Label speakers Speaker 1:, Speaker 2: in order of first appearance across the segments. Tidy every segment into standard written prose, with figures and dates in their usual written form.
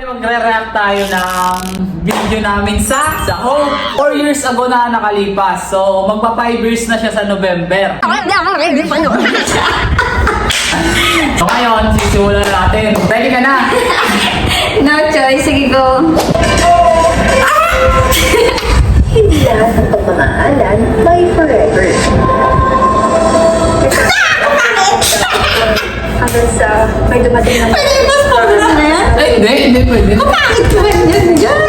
Speaker 1: magre-react tayo ng video namin sa Home. 4 years ago na nakalipas. So, magpa 5 years na siya sa November. So, ngayon, sisimulan natin. Ready ka na?
Speaker 2: No choice, sige go.
Speaker 3: Hindi lahat ng pagmamahalan may forever. Hanggang sa may dumating na
Speaker 2: Mas pabula na yan?
Speaker 1: Ay, hindi pwede.
Speaker 2: Bakit naman yun dyan?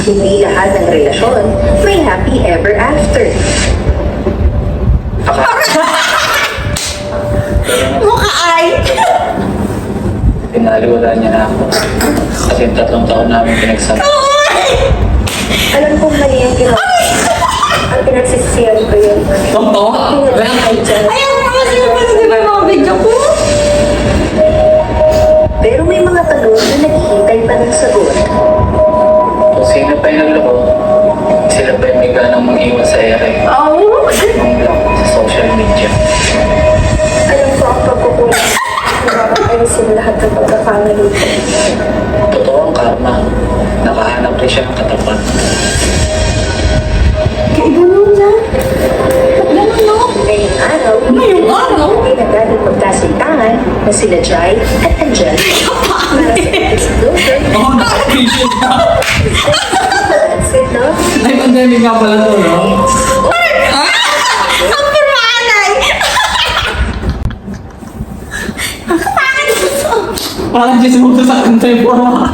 Speaker 3: Hindi lahat ng relasyon may happy ever after.
Speaker 2: Mukha ay.
Speaker 1: Pinaliwala niya na ako. Kasi 3 taon namin pinagsama.
Speaker 3: Alam kong mali ang ginawa. Ang pinagsisisiyan ko yun.
Speaker 1: Totoo?
Speaker 2: Ayaw mo kasi yung mga video ko.
Speaker 3: Pero may mga tanong na naghihintay pa ng sagot.
Speaker 1: Kung sino pa yung nagloko, sila pa yung may ganang mag-iwan sa ere.
Speaker 2: Oh.
Speaker 1: Mag-vlog sa social media.
Speaker 3: Alam ko ang pagkukulang. Nakakaisin lahat ng pagkakamali ko.
Speaker 1: Totoo ang karma. Nakahanap rin siya ng katapat.
Speaker 2: Kaya ganun dyan. Ganun no?
Speaker 3: Ngayong araw, ay nagdating magkasintangan na sila Jai at Angelica. Para sa disclosure,
Speaker 1: Oo, naka-appreciate ka.
Speaker 3: that's it, no?
Speaker 1: Ay, pandemic nga pala to, no?
Speaker 2: Ang permanay.
Speaker 1: Parang Jismuto sa contemporary.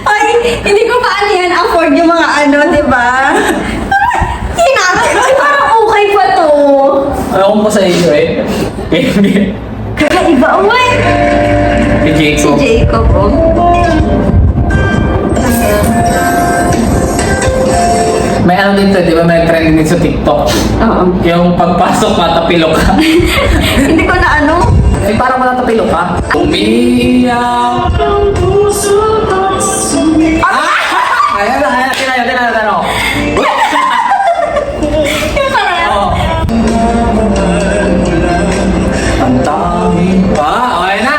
Speaker 2: Ay, hindi ko paano yan afford yung mga ano, di ba? Hinatay ko, parang okay pa to.
Speaker 1: Ayaw ko pa sa iyo, eh.
Speaker 2: Kakaiba, uy.
Speaker 1: Si
Speaker 2: Si
Speaker 1: Jacob.
Speaker 2: Jacob, oh.
Speaker 1: May ano dito, di ba? May trending din sa TikTok.
Speaker 2: Oo.
Speaker 1: Yung pagpasok, matapilok ka.
Speaker 2: Hindi ko na ano.
Speaker 1: Ay, parang matatapilok ka. Umiyak ang puso ko sumiyak. Ayan na. Tinalo.
Speaker 2: Yung parang,
Speaker 1: Oo. Ang daming pa. Okay na.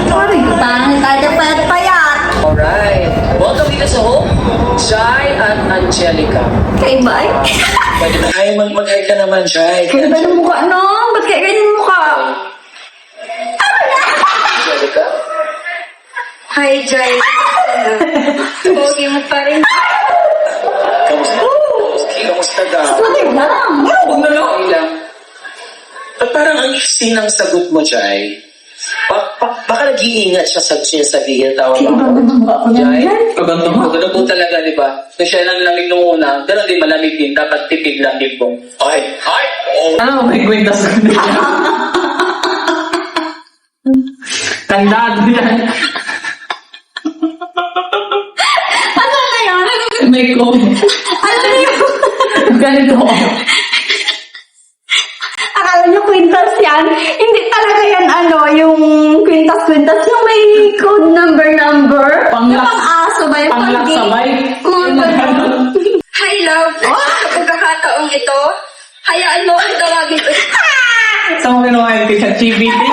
Speaker 2: sorry, pangit tayo payat.
Speaker 1: Alright. Welcome dito sa Home, Jai at Angelica.
Speaker 2: Kaiba ay.
Speaker 1: Ay, mag-hi ka naman, Jai.
Speaker 2: Kaiba ng mukha, no? Ba't kaya ganyan yung mukha?
Speaker 1: Angelica?
Speaker 2: Hi, Jai. Pogi mo pa rin.
Speaker 1: Kamusta ka?
Speaker 2: Sorry lang.
Speaker 1: Huwag na lang. Okay lang.
Speaker 4: Ba't parang ang ng sagot mo, Jai? Baka nag-iingat siya sa sinasabihin, tawag
Speaker 2: Kaiba
Speaker 4: mo.
Speaker 2: naman ba ako
Speaker 1: Jai,
Speaker 2: nandyan?
Speaker 1: kaganto mo. Ganun po talaga, di ba? Kung siya lang lamig nung una, ganun din malamig din. Dapat tipid lang din po.
Speaker 4: Ay! Oh!
Speaker 1: Ano, may kwentas ko na yan. Tandaan mo yan.
Speaker 2: Ano na yan?
Speaker 1: May comment.
Speaker 2: Ano na yun?
Speaker 1: Ganito.
Speaker 2: Akala niyo kwintas yan? Hindi talaga yan ano, yung kwintas-kwintas, yung may code number.
Speaker 1: Panglak-
Speaker 2: Yung pang-aso ba? Yung
Speaker 1: Panglak
Speaker 2: pang-gay?
Speaker 1: sabay.
Speaker 2: Mga ganun.
Speaker 5: Hi, love. Sa pagkakataong ito, hayaan mo ang tawagin ko.
Speaker 1: Saan mo kinuha yung t-shirt? GBT?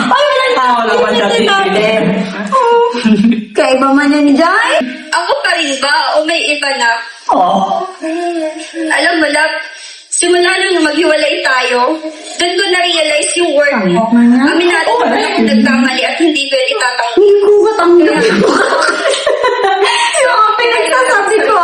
Speaker 2: Ay,
Speaker 1: Wala pa siya GBT.
Speaker 2: Kaiba man yan, Jai?
Speaker 5: Ako pa rin ba o may iba na?
Speaker 1: Oo.
Speaker 5: Alam mo, love, simula nung maghiwalay tayo, doon ko na-realize yung word mo.
Speaker 2: Tangok na niya.
Speaker 5: Aminado ko na akong nagkamali at hindi ko yan itatanggi.
Speaker 2: Hindi ko matanggal. Yung mga pinagsasabi ko,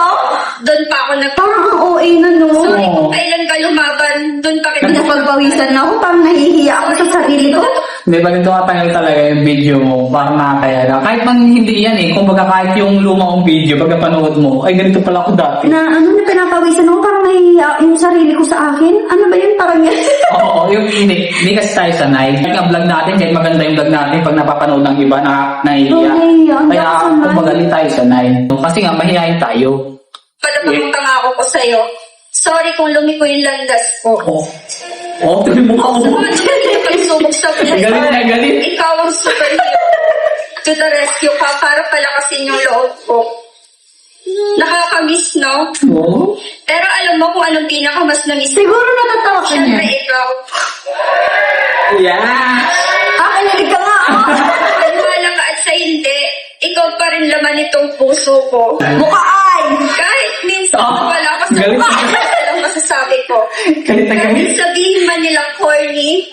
Speaker 5: Doon pa ako nag...
Speaker 2: parang ang OA na no.
Speaker 5: Sorry kung kailan ka lumaban, doon pa kita...
Speaker 2: Napagpawisan na ako, parang nahihiya ako sa sarili ko.
Speaker 1: Di ba ganito katanggal talaga yung video mo? Parang nakakaya lang. Kahit man hindi yan eh. Kung baga kahit yung luma kong video, pagka panood mo, ay ganito pala ako dati.
Speaker 2: Na ano na pinapawisan ako, parang nahihiya yung sarili ko sa akin. Ano ba yun? Parang yan.
Speaker 1: Oo, yung hindi kasi tayo sanay. Kahit nga vlog natin, kahit maganda yung vlog natin, pag napapanood ng iba, nahihiya.
Speaker 2: Oo, nahihiya. Hindi
Speaker 1: Kaya
Speaker 2: ako sanay.
Speaker 1: kung magaling tayo sanay. Kasi nga, mahihayin tayo.
Speaker 5: Palapag ang pangako ko sa'yo. Sorry kung lumiko yung landas ko.
Speaker 1: Oo, tuloy mo ako.
Speaker 5: Pagsubok sa buhay.
Speaker 1: Galing.
Speaker 5: Ikaw ang superhero. To the rescue ka para palakasin yung loob ko. Nakakamiss, no?
Speaker 1: Oo.
Speaker 5: Pero alam mo kung anong pinaka mas namiss?
Speaker 2: Siguro natatawa ka niya.
Speaker 5: Siyempre ikaw.
Speaker 1: Yeah!
Speaker 2: Kinilig ka nga.
Speaker 5: Maniwala ka at sa hindi, ikaw pa rin laman nitong puso ko.
Speaker 2: Mukha ay.
Speaker 5: Kahit minsan
Speaker 1: Oh,
Speaker 5: wala ka sa
Speaker 1: galit.
Speaker 5: mukha, lang masasabi ko.
Speaker 1: Galit na galit.
Speaker 5: Sabihin man nila corny,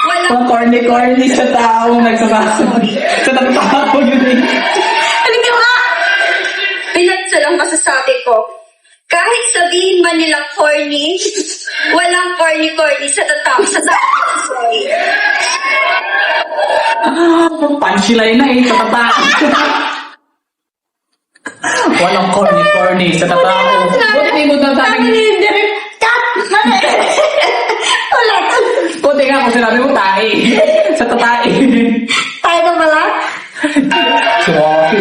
Speaker 5: walang
Speaker 1: Ang corny-corny sa taong nagsasasabi. Sa tao yun eh.
Speaker 2: Kinilig ka nga.
Speaker 5: pinagsa lang masasabi ko. Kahit sabihin man nila corny, walang corny-corny sa tatao. Sa sorry.
Speaker 1: Punchline na eh, sa tatao. Walang corny-corny sa tatao. Buti mo na
Speaker 2: Sabi ni Direk, cut! Mali. Ulit.
Speaker 1: Buti nga kung sinabi mo tae. Sa tatay.
Speaker 2: Tayo na pala?
Speaker 1: Sorry.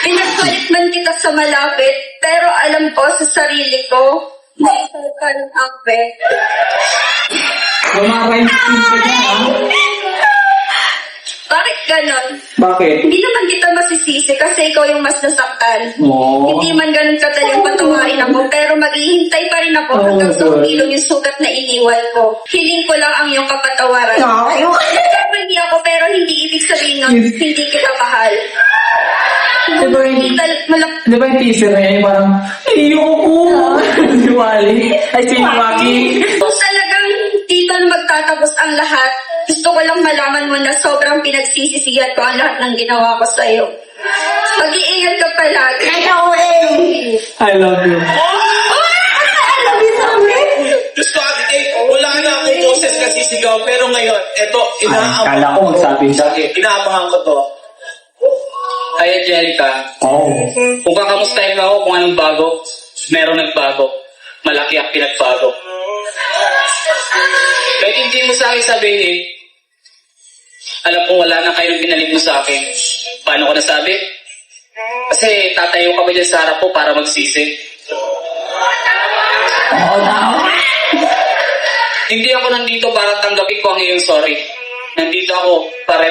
Speaker 5: Pinagpalit man kita sa malapit, pero alam ko sa sarili ko, may ka ng akbe.
Speaker 1: Lumaray yung ka niya, ha?
Speaker 5: Bakit ganon?
Speaker 1: Bakit?
Speaker 5: Hindi naman kita masisisi kasi ikaw yung mas nasaktan.
Speaker 1: Oo.
Speaker 5: Hindi man ganun kadaling patawarin ako, pero maghihintay pa rin ako hanggang sa humilong yung sugat na iniwan ko. Hiling ko lang ang iyong kapatawaran.
Speaker 2: Ay,
Speaker 5: Hindi ako, pero hindi ibig sabihin nun, hindi kita mahal.
Speaker 1: Diba yung,
Speaker 5: Malak
Speaker 1: di ba yung teaser na yan? Parang, ayoko. Si Wally. Ay, si Waki.
Speaker 5: Kung talagang dito na magtatapos ang lahat, gusto ko lang malaman mo na sobrang pinagsisisihan ko ang lahat ng ginawa ko sa'yo. Mag-iingat ka palagi.
Speaker 2: ikaw eh.
Speaker 1: I love you.
Speaker 2: I love you so much.
Speaker 4: Diyos ko, wala na akong boses na sisigaw. Pero ngayon, eto,
Speaker 1: Kala ko magsabi siya.
Speaker 4: inaabahan ko to. Hi, Angelica.
Speaker 1: Oh.
Speaker 4: Kung kakamustahin ako kung anong bago, meron nagbago. Malaki ang pinagbago. Kahit hindi mo sa akin sabihin, alam ko wala na kayong pinalit mo sa akin. Paano ko nasabi? Kasi tatayo ka pa dyan sa harap ko para magsisi.
Speaker 1: Oo na.
Speaker 4: Hindi ako nandito para tanggapin ko ang iyong sorry. Nandito ako para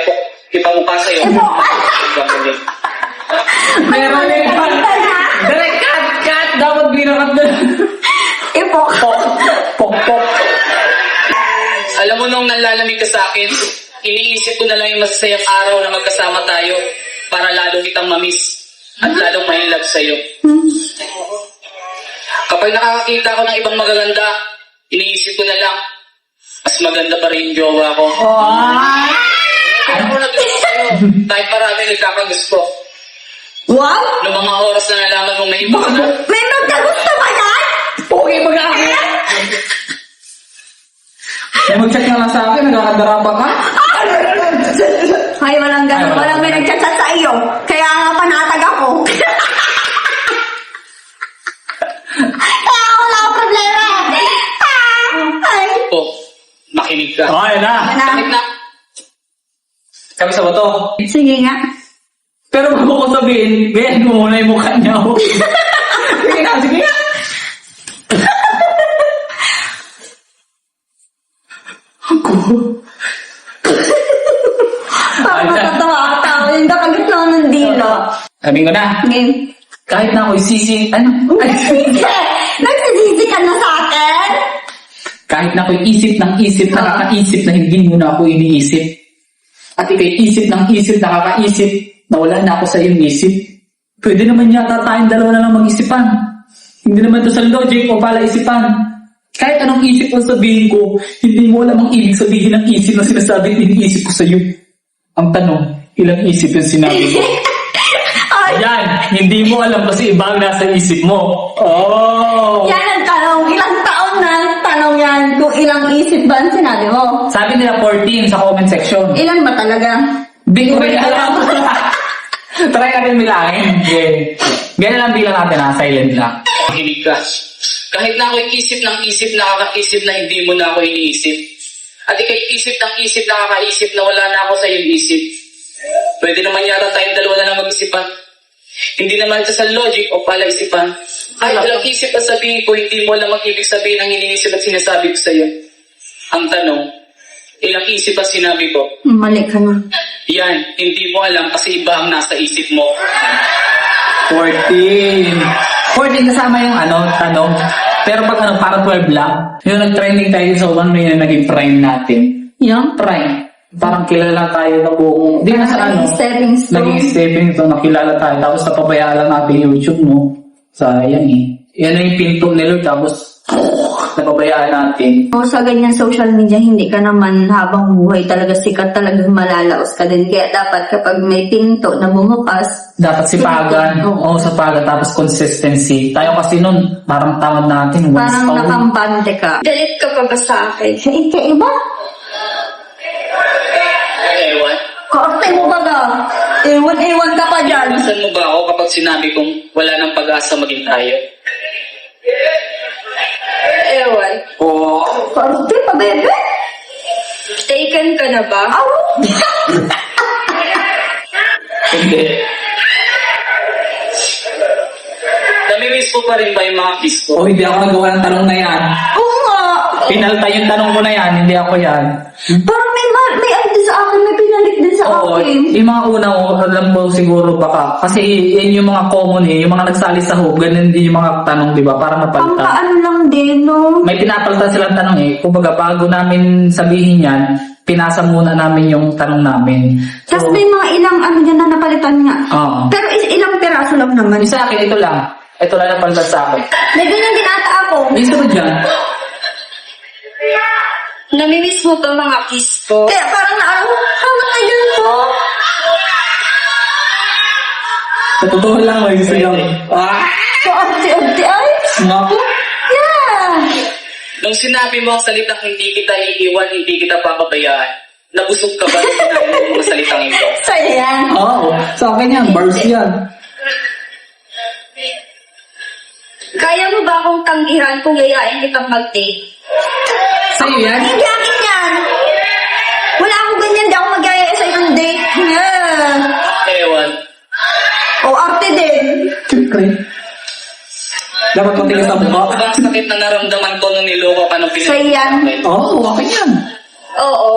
Speaker 4: ipamukha sa'yo.
Speaker 1: Meron eh. Direct cut. Dapat binakat na.
Speaker 2: Ipok.
Speaker 1: Pok.
Speaker 4: Alam mo nung nalalamig ka sa akin, iniisip ko na lang yung masasayang araw na magkasama tayo para lalo kitang mamiss at lalong ma-inlove sa'yo. Kapag nakakakita ko ng ibang magaganda, iniisip ko na lang, mas maganda pa rin yung jowa ko. Kaya ko nag-isip sa'yo, kahit marami nagkakagusto.
Speaker 2: Wow!
Speaker 4: Noong mga oras na nalaman mong nahiba ka na,
Speaker 2: May magkagusto ba yan?
Speaker 1: Okay, mag-aaki. May mag-chat ka lang sa akin, nagkakadarapa ka.
Speaker 2: Ay, walang ganun.
Speaker 1: Ay,
Speaker 2: Walang may nagchat sa iyo. Kaya nga panatag ako. Kaya wala akong problema. Ay.
Speaker 4: oh, makinig ka.
Speaker 1: Okay na.
Speaker 4: Sakit na.
Speaker 1: Kami sa bato.
Speaker 2: Sige nga.
Speaker 1: Pero bago ko sabihin, ganyan mo muna yung mukha niya. Sige na, sige na. Ako.
Speaker 2: Parang matatawa ka tao. Yung kakagit lang ng dilo.
Speaker 1: Sabihin ko na,
Speaker 2: Game.
Speaker 1: kahit na ako'y sisi, ano?
Speaker 2: Nagsisisi ka na sa akin?
Speaker 1: Kahit na ako'y isip ng isip, nakakaisip na hindi mo na ako iniisip. At ika'y isip ng isip, nakakaisip, na wala na ako sa iyong isip. Pwede naman yata tayong dalawa na lang mag-isipan. Hindi naman ito sa logic o pala isipan. Kahit anong isip mo sabihin ko, hindi mo alam ang ibig sabihin ng isip na sinasabi at iniisip ko sa iyo. Ang tanong, ilang isip yung sinabi ko? Ayan, hindi mo alam kasi iba ang nasa isip mo. Oh!
Speaker 2: Yan ang tanong. Ilang taon na tanong yan kung ilang isip ba ang sinabi mo?
Speaker 1: Sabi nila 14 sa comment section.
Speaker 2: Ilan ba talaga?
Speaker 1: Di ko rin alam. Try natin bilangin. Okay. Ganyan lang bilang natin ha, silent lang.
Speaker 4: Makinig ka. Kahit na ako'y isip ng isip, nakakaisip na hindi mo na ako iniisip. At ika'y isip ng isip, nakakaisip na wala na ako sa iyong isip. Pwede naman yata tayong dalawa na lang mag-isipan. Hindi naman ito sa logic o pala isipan. Kahit ilang isip na sabihin ko, hindi mo alam ang ibig sabihin ng iniisip at sinasabi ko sa iyo. Ang tanong, ilang isip ang sinabi ko?
Speaker 2: Mali ka na.
Speaker 4: Yan, hindi mo alam kasi iba ang nasa isip mo.
Speaker 1: 14 kasama yung tanong. Pero pag parang 12 lang, yung nag-trending tayo sa 1 million na naging prime natin,
Speaker 2: Yung
Speaker 1: Try. Parang kilala tayo na buong, di na sa ano,
Speaker 2: stepping stone.
Speaker 1: naging stepping stone, nakilala tayo, tapos napabayaan lang natin yung YouTube, no? Sayang eh. Yan na yung pinto ni Lord, tapos napabayaan natin.
Speaker 2: O sa ganyan social media, hindi ka naman habang buhay talaga sikat, talagang malalaos ka din. Kaya dapat kapag may pinto na bumukas,
Speaker 1: Dapat sipagan, oo, sapagan, tapos consistency. Tayo kasi nun, parang tamad natin.
Speaker 2: parang nakampante ka.
Speaker 5: Galit ka pa ba sa akin?
Speaker 2: Iba?
Speaker 4: Ewan.
Speaker 2: Kaarte mo ba ga? Ewan ka pa dyan.
Speaker 4: Saan mo ba ako kapag sinabi kong wala nang pag-asa maging tayo?
Speaker 5: Ewan.
Speaker 4: Oo.
Speaker 2: Kaarte pa, bebe?
Speaker 5: Taken ka na ba?
Speaker 2: Aw!
Speaker 4: Hindi. Namimiss mo pa rin ba yung mga kiss ko?
Speaker 1: O hindi ako nagawa ng tanong na yan.
Speaker 2: Oo nga!
Speaker 1: Pinalta yung tanong ko na yan, hindi ako yan.
Speaker 2: Parang may ano din sa akin, may pinalit din sa
Speaker 1: Oo,
Speaker 2: akin.
Speaker 1: yung mga una ko, alam mo siguro baka. Kasi yan yung mga common eh, yung mga nagsali sa hub, ganun din yung mga tanong, di ba? Para
Speaker 2: Ang
Speaker 1: mapalta.
Speaker 2: paano lang din, no?
Speaker 1: May pinapalta silang tanong eh. Kumbaga, bago namin sabihin yan, pinasa muna namin yung tanong namin.
Speaker 2: Tapos may mga ilang ano dyan na napalitan nga.
Speaker 1: Oo.
Speaker 2: Pero ilang piraso lang naman.
Speaker 1: Yung sa akin, ito lang. Ito lang ang palta sa akin.
Speaker 2: May ganyan din ata ako.
Speaker 1: May sunod dyan.
Speaker 5: Namimiss mo ba mga kiss ko?
Speaker 2: Kaya parang hawak na dyan po.
Speaker 1: Sa totoo lang, may gusto lang. Ah!
Speaker 2: Kaarte-arte ay.
Speaker 1: Naku.
Speaker 2: Yeah.
Speaker 4: Nung sinabi mo ang salitang hindi kita iiwan, hindi kita papabayaan, nabusog ka ba nung sinabi mo ang mga salitang ito?
Speaker 2: Sa'yo yan.
Speaker 1: Oo, sa akin yan, bars yan.
Speaker 5: Kaya mo ba akong tanggihan kung yayain kitang mag-date?
Speaker 1: Sa'yo yan?
Speaker 2: Hindi akin yan. Wala akong ganyan. Di ako mag-aya sa'yo ng date. Yeah.
Speaker 4: Ewan.
Speaker 2: O arte din.
Speaker 1: Siyempre. Dapat matigas sa mukha.
Speaker 4: Ano ba ang sakit na naramdaman ko nung niloko ka ng
Speaker 2: Sa'yo yan.
Speaker 1: Oo, akin yan.
Speaker 5: Oo.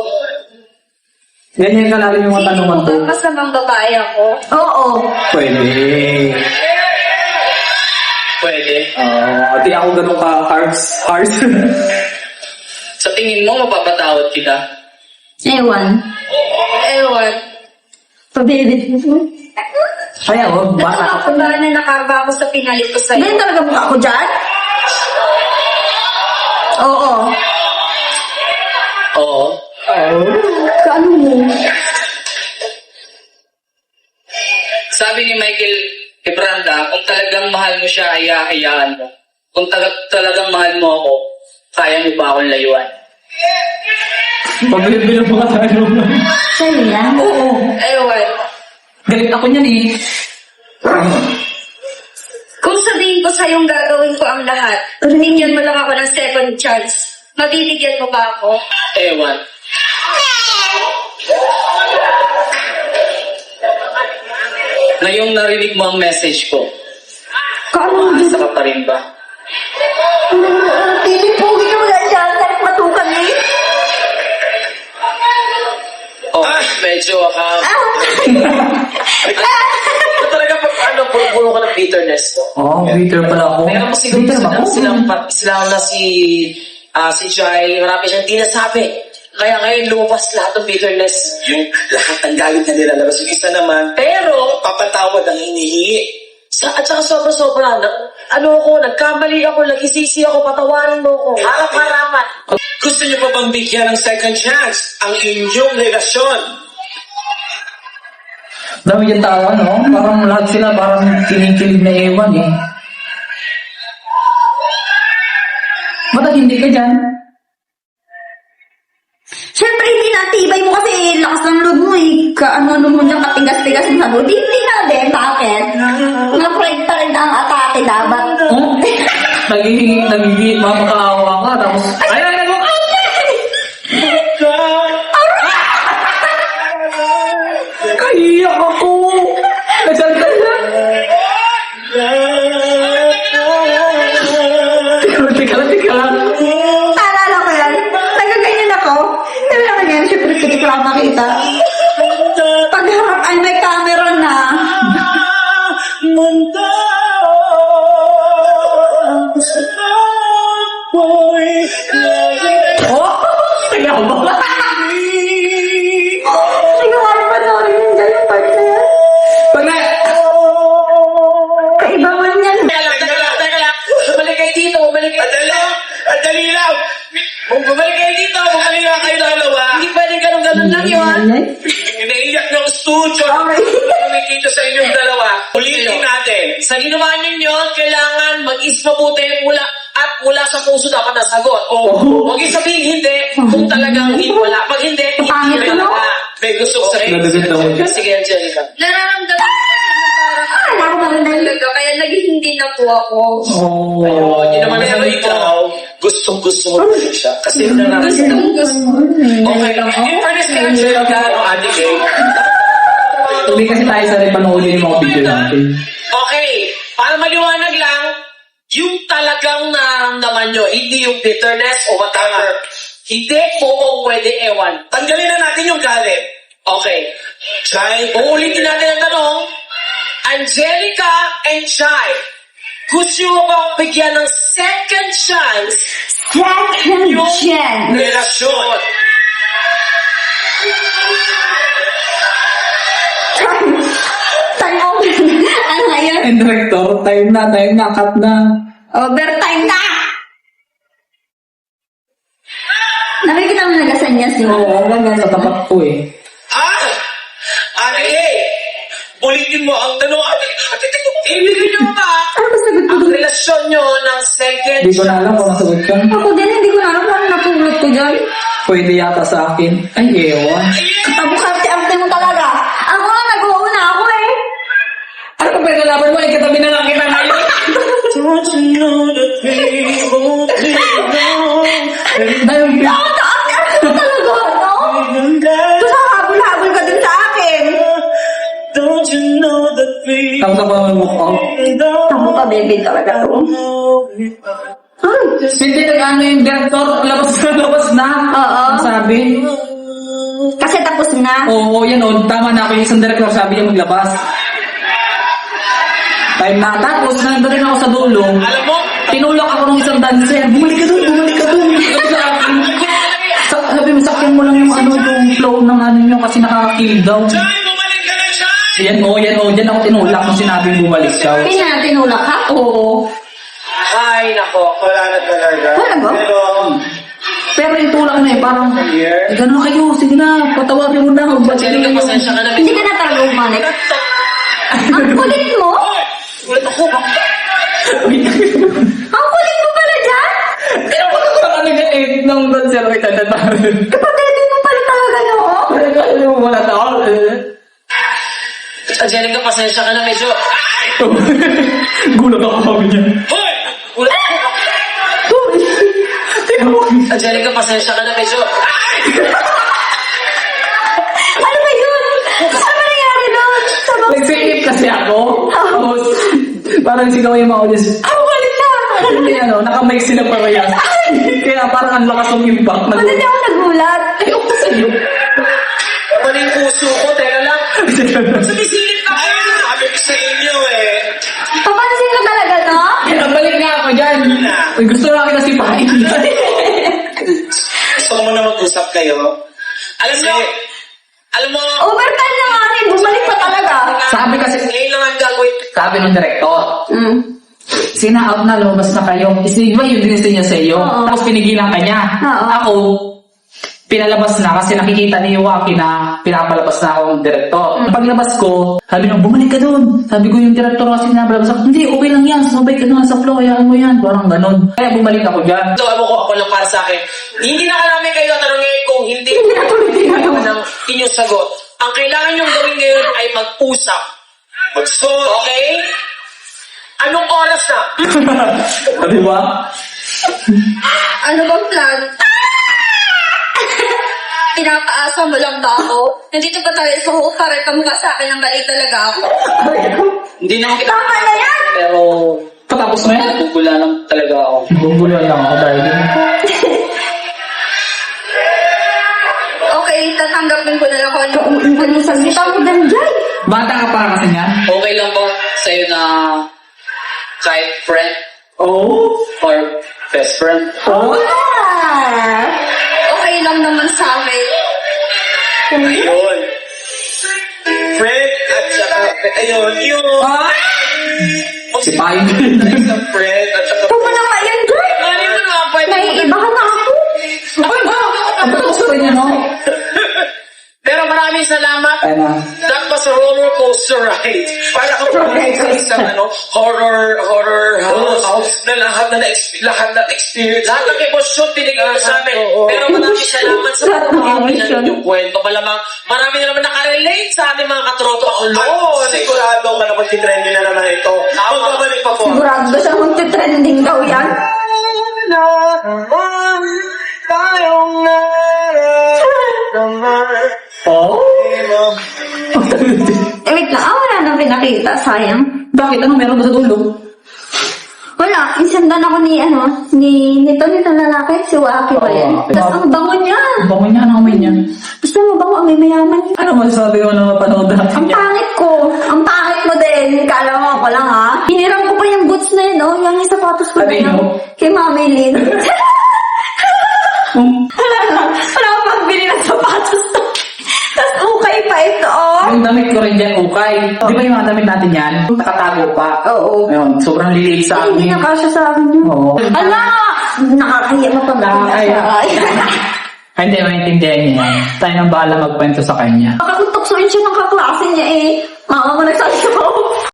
Speaker 1: Ganyan ka namin yung mga
Speaker 5: Hindi
Speaker 1: tanungan
Speaker 5: mo
Speaker 1: ko.
Speaker 5: ba masamang babae ako?
Speaker 2: Oo.
Speaker 1: Pwede.
Speaker 4: Pwede.
Speaker 1: Di ako ganun ka hard.
Speaker 4: Sa tingin mo, mapapatawad kita?
Speaker 2: Ewan.
Speaker 5: Ewan.
Speaker 2: Pabili.
Speaker 1: Ay, ako, bata
Speaker 5: Natuwa
Speaker 1: ka.
Speaker 5: ko ba na nakarba ako sa pinalit ko sa'yo?
Speaker 2: Ganyan talaga mukha ko dyan? Oo.
Speaker 4: Oo.
Speaker 2: Kaano mo?
Speaker 4: Sabi ni Michael Ebranda, kung talagang mahal mo siya, hayaan mo. Kung talagang mahal mo ako, kaya mo ba akong layuan?
Speaker 1: Pabili mo ka tayo.
Speaker 2: Sa'yo yan?
Speaker 1: Oo.
Speaker 5: Ewan.
Speaker 1: Galit ako niyan eh.
Speaker 5: Kung sabihin ko sa'yong gagawin ko ang lahat, bigyan mo lang ako ng second chance, mabibigyan mo ba ako?
Speaker 4: Ewan. Ngayong narinig mo ang message ko,
Speaker 2: Kaano mo dyan?
Speaker 4: asa ka pa rin ba?
Speaker 2: Pili-pugi ka wala dyan. Tarik matukan eh.
Speaker 4: Oh, medyo,
Speaker 6: Ito talaga pag puro ka ng bitterness.
Speaker 1: Oo, bitter pala ako.
Speaker 6: Meron mo siguro
Speaker 1: Bitter ba ako?
Speaker 6: silang na si Jai, marami siyang di nasabi. Kaya ngayon lumabas lahat ng bitterness. Yung lahat ng galit na nilalabas. Yung isa naman, pero papatawad ang hinihingi. At saka sobra-sobra, nagkamali ako, nagisisi ako, patawarin mo ako. Harap-harapan. Gusto niyo pa bang bigyan ng second chance ang inyong relasyon?
Speaker 1: Dami yung tawa, no? Parang lahat sila parang kinikilig na ewan eh. Ba't hindi ka dyan?
Speaker 2: Siyempre, hindi natibay mo kasi lakas ng loob mo eh. Kaano mo dyan katigas-tigas ng sagot. Hindi na din. Bakit? Na-pride pa rin ang atake dapat.
Speaker 1: Oh? Nagigit, makakaawa ka, tapos, ay, kaiyak ako! Nagsalita na! Tika lang.
Speaker 2: Naalala ko yan. Nagaganyan ako. Naalala ko yan. Siyempre, pitik lang makita. Pagharap ay may camera na.
Speaker 1: Oh! Kaya ba?
Speaker 6: ganun lang yun. Inaiyak ng studio. Kumikita sa inyong dalawa. Ulitin natin. Sa ginawa ninyo, kailangan mag-is mabuti mula sa puso dapat nasagot. O, huwag yung sabihin hindi kung talagang hindi wala. Pag hindi,
Speaker 2: Pangit
Speaker 6: hindi
Speaker 2: ko, no?
Speaker 6: talaga. May gusto ko sabihin. Sige, Angelica.
Speaker 5: Nararamdaman ko
Speaker 2: Wala ko maganda yun.
Speaker 5: talaga, kaya naghihindi na po ako.
Speaker 1: Oh.
Speaker 6: Ayun, yun naman pero ikaw, gustong-gusto mo rin siya. Kasi
Speaker 5: Gustong gusto.
Speaker 6: okay lang. In fairness kay Angelica, o Ate Kay,
Speaker 1: Hindi kasi tayo sa rin panoodin yung mga video natin.
Speaker 6: okay, para maliwanag lang, yung talagang nararamdaman nyo, hindi yung bitterness o whatever. Hindi po pwede ewan. Tanggalin na natin yung galit. Okay. Chay, uulitin natin ang tanong. Angelica and Chay, gusto nyo bang bigyan ng second chance
Speaker 2: Second chance.
Speaker 6: relasyon?
Speaker 2: Time over. Ano ngayon?
Speaker 1: And director, time na, cut na.
Speaker 2: Overtime na! Nakikita mo nagasanyas yun.
Speaker 1: Oo, ganyan sa tapat ko eh.
Speaker 6: Ate Kay, ulitin mo ang tanong. Ate Kay, ibigin nyo ba
Speaker 2: Ano ba sagot ko
Speaker 6: ang
Speaker 2: doon?
Speaker 6: relasyon nyo ng second
Speaker 1: Hindi ko na alam kung nasagot ka.
Speaker 2: Ako din, hindi ko na alam kung ano napulot ko dyan.
Speaker 1: Pwede yata sa akin. Ay, ewan.
Speaker 2: Kabukarte-arte mo talaga. Ako nga, nag-uuna ako eh.
Speaker 1: Ano pa pinalaban mo? Ikatabi na lang kita ngayon.
Speaker 6: Don't you know that we both
Speaker 1: Dahil
Speaker 2: Kaarte-arte mo talaga, no?
Speaker 6: belong?
Speaker 2: Gusto habol-habol ka din sa akin.
Speaker 6: Don't you know that we
Speaker 1: tapos ako naman move out.
Speaker 2: Tamo ka, baby, talaga to.
Speaker 1: Hindi nag-ano yung director, labas na.
Speaker 2: Oo.
Speaker 1: Ang sabi.
Speaker 2: Kasi tapos na.
Speaker 1: Oo, yan o. Tama na ako yung isang director, sabi niya maglabas. Time na. Tapos, nandun rin ako sa dulo.
Speaker 6: Alam mo,
Speaker 1: Tinulak ako ng isang dancer. Bumalik ka dun, bumalik ka dun. Sabi mo, sakyan mo lang yung yung flow ng ano nyo kasi nakaka-kill daw.
Speaker 6: Chay, bumalik ka na, Chay!
Speaker 1: Yan o, Diyan ako tinulak nung sinabing bumalik daw.
Speaker 2: Tinulak ka? Oo.
Speaker 6: Ay, nako, wala na talaga.
Speaker 2: Wala ba?
Speaker 1: Pero yung tulak na parang, gano'n kayo, sige na, patawarin mo na.
Speaker 6: Angelica, pasensya ka na.
Speaker 2: Hindi ka na talaga umalik. Ang kulit mo?
Speaker 6: Ulit ako,
Speaker 2: Ang kulit mo pala dyan?
Speaker 1: Pero parang nag-8 ng dancer ko itadatarin.
Speaker 2: Kapatid mo pala talaga noon?
Speaker 1: Ano mo wala na ako?
Speaker 6: Angelica, pasensya ka na medyo.
Speaker 1: Gulat ako kami niya.
Speaker 6: Hoy! Ulit ako.
Speaker 1: Tingnan mo.
Speaker 6: Angelica, pasensya ka na medyo.
Speaker 2: Ano ba yun? Ano ba nangyari doon? Sabang
Speaker 1: Nag-save kasi ako. Tapos, parang sigaw yung mga audience.
Speaker 2: kulit na!
Speaker 1: Hindi nakamike sila parehas. Kaya parang ang lakas ng impact.
Speaker 2: Ba't hindi ako nagulat?
Speaker 1: Ayaw ko sa'yo.
Speaker 6: Mali yung puso ko, teka lang. Sumisilip ka kayo. Sabi ko sa inyo eh.
Speaker 2: Papansin ko talaga, no?
Speaker 1: Kaya balik nga ako dyan. Uy, gusto lang kita sipahin.
Speaker 6: Gusto mo na mag-usap kayo? Alam mo,
Speaker 2: Overtime na nga rin. Bumalik pa talaga.
Speaker 1: Sabi kasi,
Speaker 6: ngayon lang ang gagawin.
Speaker 1: sabi ng director,
Speaker 2: Mm.
Speaker 1: sina-out na, lumabas na kayo. Iba yun din niya sa iyo.
Speaker 2: Oo.
Speaker 1: Tapos pinigilan ka niya.
Speaker 2: Oo.
Speaker 1: Ako, pinalabas na kasi nakikita ni Joaquin na pinapalabas na akong director. Paglabas ko, sabi nung, bumalik ka doon. Sabi ko yung director kasi pinapalabas ako, hindi, okay lang yan. Sumabay ka na sa flow, hayaan mo yan. Parang ganun. Kaya bumalik ako dyan.
Speaker 6: Ito, ako lang para sa akin. Hindi na namin kayo tanongin kung hindi ng inyong sagot. Ang kailangan nyong gawin ngayon ay mag-usap. Okay? Anong oras na?
Speaker 1: Di ba?
Speaker 5: Ano bang plan? Pinapaasa mo lang ba ako? Nandito pa tayo sa hukare, kamukha sa akin ang mali talaga ako.
Speaker 4: Hindi naman kita.
Speaker 2: Tama na yan!
Speaker 4: Pero,
Speaker 1: Patapos na yan.
Speaker 4: nagugula lang talaga ako.
Speaker 1: Gugulo lang ako dahil yun.
Speaker 5: Okay, tatanggapin ko na lang kung ano.
Speaker 2: Anong salita mo dyan dyan?
Speaker 1: Bata ka para kasi niyan.
Speaker 4: Okay lang ba sa'yo na kahit friend
Speaker 1: Oo.
Speaker 4: or best friend?
Speaker 1: Oo.
Speaker 2: Ah!
Speaker 5: Okay lang naman sa akin.
Speaker 6: Ayun. Fred at saka, ayun, yun.
Speaker 1: Ah! Si Payo.
Speaker 6: Fred at saka,
Speaker 2: Tama na ba yan dyan?
Speaker 6: ano yun nga, pwede mo
Speaker 2: May ibahan na ako.
Speaker 1: Ay, ba? Ang tapos na rin yan, no?
Speaker 4: salamat.
Speaker 1: Ano?
Speaker 4: That was a roller coaster ride. Para ka pumunta sa isang horror house na lahat na experience. Lahat ng emosyon binigay mo sa amin. Pero maraming salamat sa
Speaker 2: Lahat ng emosyon.
Speaker 4: yung kwento. Malamang marami na naman nakarelate sa ating mga katropa.
Speaker 6: Oo, sigurado ka na magti-trending na naman ito. Magbabalik pa po.
Speaker 2: Sigurado siya magti-trending daw yan.
Speaker 1: Oh?
Speaker 2: Wait lang. Wala nang pinakita. Sayang.
Speaker 1: Bakit? Ano meron ba sa dulo?
Speaker 2: Wala. Isendan ako nito lalaki. Si Waki ba yan?
Speaker 1: Oo.
Speaker 2: Tapos ang bango niya.
Speaker 1: Ang bango niya, ang amoy niya.
Speaker 2: Gusto mo bango? Ang may mayaman niya.
Speaker 1: Ano masasabi mo na mapanood natin
Speaker 2: Ang
Speaker 1: yan?
Speaker 2: pangit ko. Ang pangit mo din. Kala mo ako lang ha. Hiniram ko pa yung boots na yun, oh. Yung sapatos ko na
Speaker 1: Sabi
Speaker 2: yun.
Speaker 1: mo?
Speaker 2: Kay Mami Lynn. Wala akong magbili ng sapatos to. Tapos ukay pa ito, oh.
Speaker 1: Yung damit ko rin dyan, ukay. Di ba yung mga damit natin yan? Nakatago pa.
Speaker 2: Oo.
Speaker 1: Ayun, sobrang liliit sa
Speaker 2: Hindi
Speaker 1: akin.
Speaker 2: nakasya sa akin yun.
Speaker 1: Oo.
Speaker 2: Ala! Nakakahiya mo pa
Speaker 1: Nakakahiya. Ay, hindi, maintindihan niya yan. Tayo nang bahala magkwento sa kanya.
Speaker 2: Baka kung tuksoin siya ng kaklase niya eh. Mama mo nagsasabi ko.